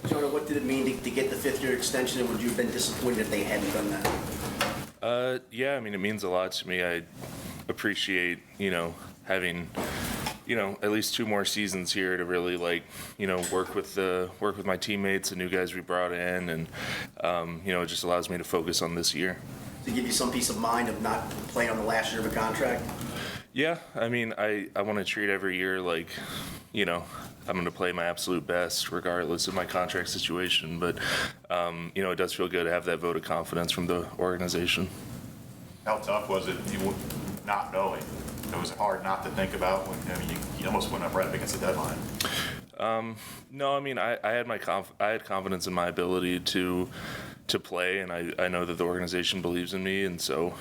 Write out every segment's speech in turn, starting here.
Jonah, what did it mean to get the fifth-year extension, and would you have been disappointed if they hadn't done that? Yeah, I mean, it means a lot to me. I appreciate, having, at least 2 more seasons here to really work with my teammates, the new guys we brought in, and it just allows me to focus on this year. To give you some peace of mind of not playing on the last year of a contract? Yeah, I mean, I want to treat every year like, I'm going to play my absolute best regardless of my contract situation. But, it does feel good to have that vote of confidence from the organization. How tough was it, not knowing? It was hard not to think about when you almost went up right up against the deadline. No, I mean, I had confidence in my ability to play, and I know that the organization believes in me, and so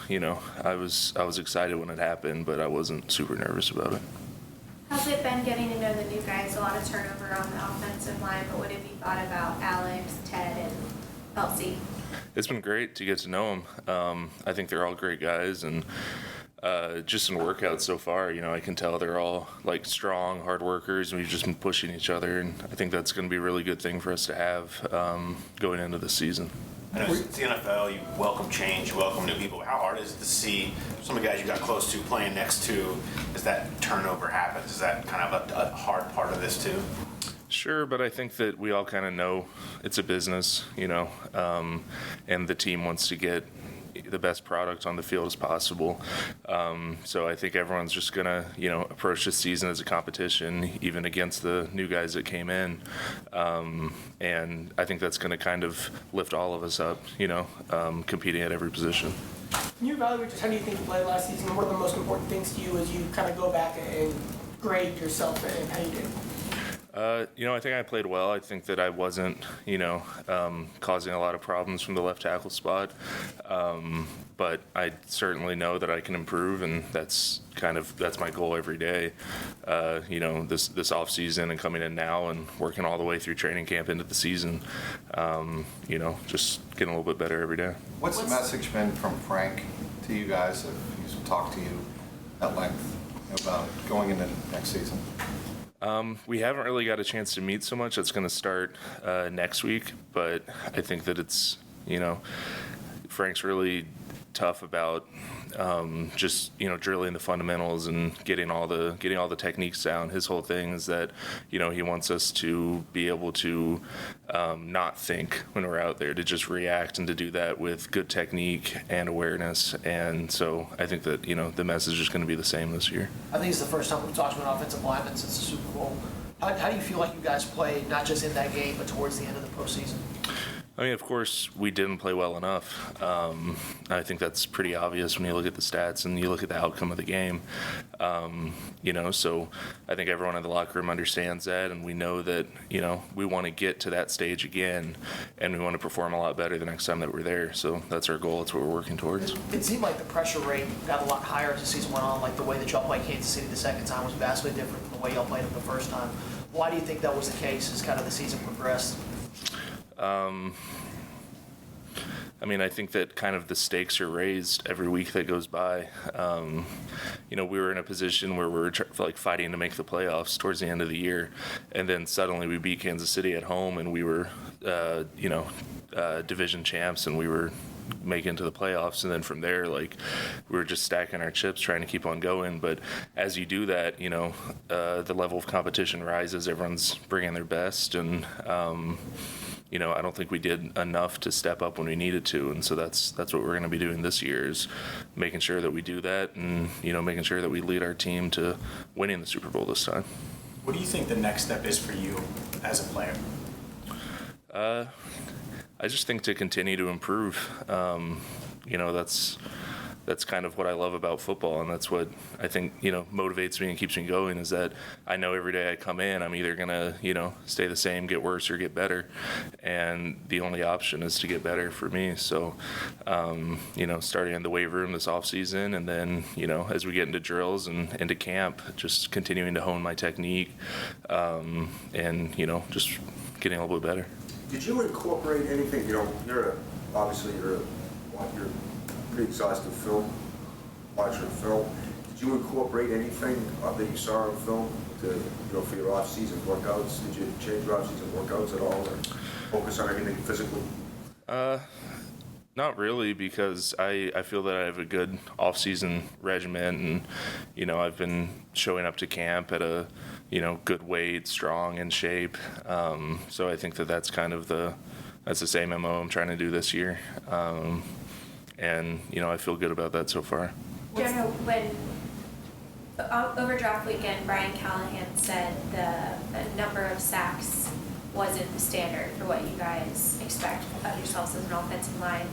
I was excited when it happened, but I wasn't super nervous about it. How's it been getting to know the new guys? A lot of turnover on the offensive line, but what have you thought about Alex, Ted, and Elsie? It's been great to get to know them. I think they're all great guys, and just in workouts so far, I can tell they're all strong, hard workers, and we've just been pushing each other, and I think that's going to be a really good thing for us to have going into the season. I know it's the NFL, you welcome change, you welcome new people. How hard is it to see some of the guys you got close to playing next to as that turnover happens? Is that kind of a hard part of this too? Sure, but I think that we all kind of know it's a business, and the team wants to get the best product on the field as possible. So I think everyone's just going to, approach this season as a competition, even against the new guys that came in. And I think that's going to kind of lift all of us up, competing at every position. Can you evaluate just how do you think you played last season? What are the most important things to you as you kind of go back and grade yourself and how you did? I think I played well. I think that I wasn't, causing a lot of problems from the left tackle spot. But I certainly know that I can improve, and that's my goal every day. This off season and coming in now and working all the way through training camp into the season. Just getting a little bit better every day. What's the message been from Frank to you guys? If he's talked to you at length about going into next season? We haven't really got a chance to meet so much. It's going to start next week, but I think that it's, Frank's really tough about just drilling the fundamentals and getting all the techniques down. His whole thing is that he wants us to be able to not think when we're out there, to just react, and to do that with good technique and awareness. And so I think that the message is going to be the same this year. I think it's the first time we've talked to an offensive lineman since the Super Bowl. How do you feel like you guys played, not just in that game, but towards the end of the postseason? I mean, of course, we didn't play well enough. I think that's pretty obvious when you look at the stats and you look at the outcome of the game. So I think everyone in the locker room understands that, and we know that, we want to get to that stage again, and we want to perform a lot better the next time that we're there. So that's our goal. That's what we're working towards. It seemed like the pressure rate got a lot higher as the season went on. Like the way that y'all played Kansas City the second time was vastly different from the way y'all played them the first time. Why do you think that was the case as kind of the season progressed? I think that kind of the stakes are raised every week that goes by. We were in a position where we were fighting to make the playoffs towards the end of the year, and then suddenly we beat Kansas City at home, and we were, division champs, and we were making to the playoffs. And then from there, we were just stacking our chips, trying to keep on going. But as you do that, the level of competition rises. Everyone's bringing their best, and I don't think we did enough to step up when we needed to, and so that's what we're going to be doing this year, is making sure that we do that, and making sure that we lead our team to winning the Super Bowl this time. What do you think the next step is for you as a player? I just think to continue to improve. That's kind of what I love about football, and that's what I think motivates me and keeps me going, is that I know every day I come in, I'm either gonna stay the same, get worse, or get better, and the only option is to get better for me. So starting in the weight room this off season, and then as we get into drills and into camp, just continuing to hone my technique, and just getting a little bit better. Did you incorporate anything? You're pretty exhaustive film, watching film. Did you incorporate anything that you saw on film to, for your off-season workouts? Did you change your off-season workouts at all? Or? focus on anything physically? Not really, because I feel that I have a good off-season regimen, and I've been showing up to camp at a good weight, strong, in shape. So I think that that's kind of that's the same MO I'm trying to do this year, and I feel good about that so far. Jonah, when over draft weekend, Brian Callahan said the number of sacks wasn't the standard for what you guys expect of yourselves as an offensive line.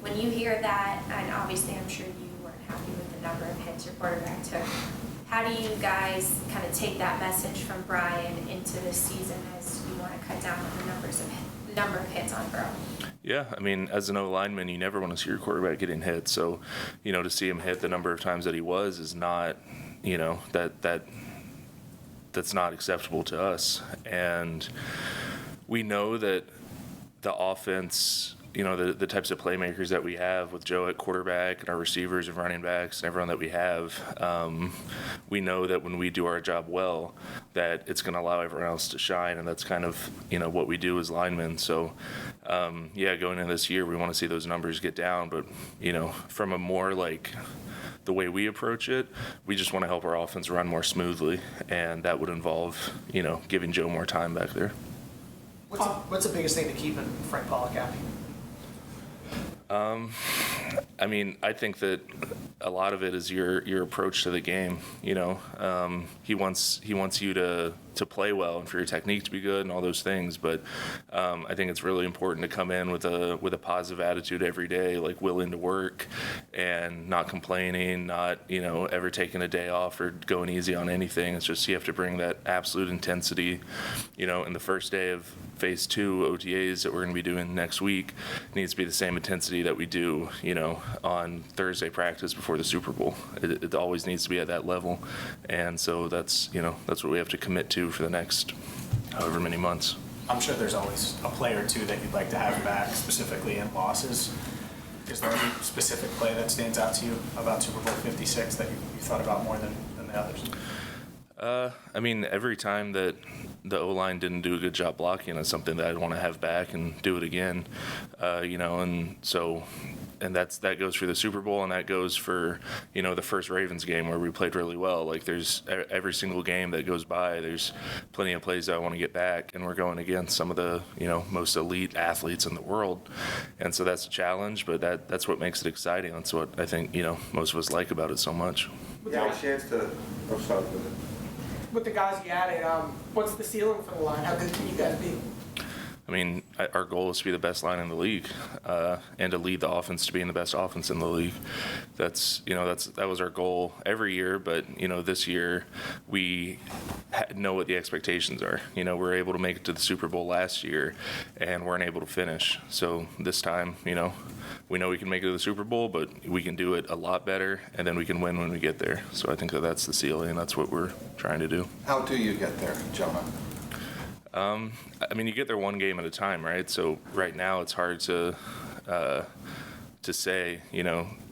When you hear that, and obviously I'm sure you weren't happy with the number of hits your quarterback took, how do you guys kind of take that message from Brian into this season as you want to cut down on the number of hits on Burrow? Yeah, I mean, as an O-lineman, you never want to see your quarterback getting hit. So, to see him hit the number of times that he was is not, that's not acceptable to us. And we know that the offense, the types of playmakers that we have with Joe at quarterback and our receivers and running backs and everyone that we have, we know that when we do our job well, that it's going to allow everyone else to shine, and that's kind of, what we do as linemen. So, going into this year, we want to see those numbers get down, but, from a more like the way we approach it, we just want to help our offense run more smoothly, and that would involve, giving Joe more time back there. What's the biggest thing to keep Frank Pollock happy? I mean, I think that a lot of it is your approach to the game. He wants you to play well and for your technique to be good and all those things. But I think it's really important to come in with a positive attitude every day, like willing to work and not complaining, not ever taking a day off or going easy on anything. It's just you have to bring that absolute intensity. In the first day of phase 2 OTAs that we're going to be doing next week, needs to be the same intensity that we do, on Thursday practice before the Super Bowl. It always needs to be at that level, and so that's what we have to commit to for the next however many months. I'm sure there's always a play or two that you'd like to have back, specifically in losses. Is there any specific play that stands out to you about Super Bowl 56 that you thought about more than the others? I mean, every time that the O-line didn't do a good job blocking is something that I'd want to have back and do it again, and so, and that goes for the Super Bowl, and that goes for, the first Ravens game where we played really well. Like, there's every single game that goes by, there's plenty of plays that I want to get back, and we're going against some of the, most elite athletes in the world, and so that's a challenge, but that's what makes it exciting. That's what I think, most of us like about it so much. Yeah, a chance to, I'm sorry, With the guys you added, what's the ceiling for the line? How good can you guys be? I mean, our goal is to be the best line in the league, and to lead the offense to being the best offense in the league. That was our goal every year, but this year we know what the expectations are. We were able to make it to the Super Bowl last year, and weren't able to finish. So this time, we know we can make it to the Super Bowl, but we can do it a lot better, and then we can win when we get there. So I think that's the ceiling, and that's what we're trying to do. How do you get there, Jonah? I mean, you get there one game at a time, right? So right now it's hard to say,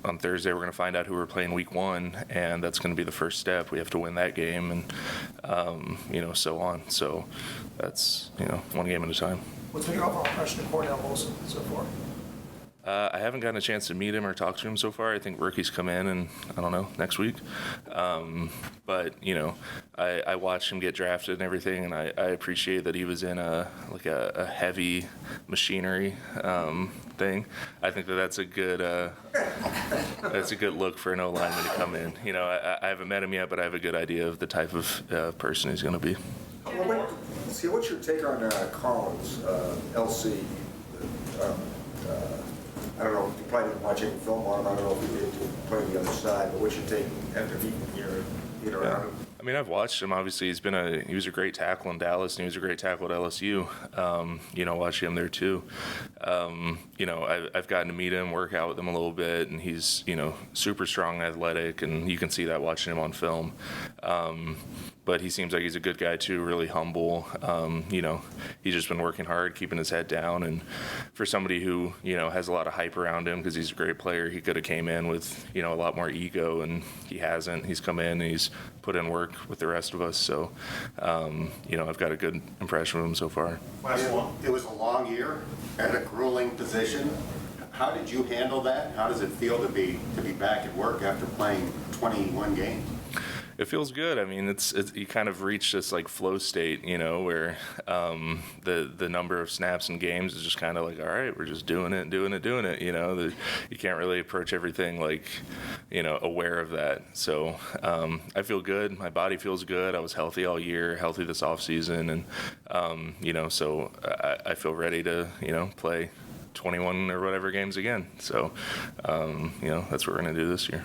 on Thursday we're going to find out who we're playing week 1, and that's going to be the first step. We have to win that game, and, so on. So that's, one game at a time. What's been your overall impression of Cordell Wilson so far? I haven't gotten a chance to meet him or talk to him so far. I think rookies come in, and I don't know, next week. But I watched him get drafted and everything, and I appreciate that he was in a heavy machinery thing. I think that's a good look for an O-lineman to come in. I haven't met him yet, but I have a good idea of the type of person he's going to be. See, what's your take on Collins, LC? I don't know, you probably didn't watch any film on him. I don't know if you did play the other side, but what's your take after being around him? I mean, I've watched him. Obviously, he was a great tackle in Dallas, and he was a great tackle at LSU. Watching him there too. I've gotten to meet him, work out with him a little bit, and he's super strong and athletic, and you can see that watching him on film. but he seems like he's a good guy too, really humble. He's just been working hard, keeping his head down. And for somebody who, has a lot of hype around him because he's a great player, he could have came in with, a lot more ego, and he hasn't. He's come in and he's put in work with the rest of us. So, I've got a good impression of him so far. Last one. It was a long year at a grueling position. How did you handle that? How does it feel to be back at work after playing 21 games? It feels good. I mean, it's you kind of reach this like flow state, where the number of snaps and games is just kind of like, all right, we're just doing it. You can't really approach everything like, aware of that. So I feel good. My body feels good. I was healthy all year, healthy this offseason, and so I feel ready to play 21 or whatever games again. So that's what we're gonna do this year.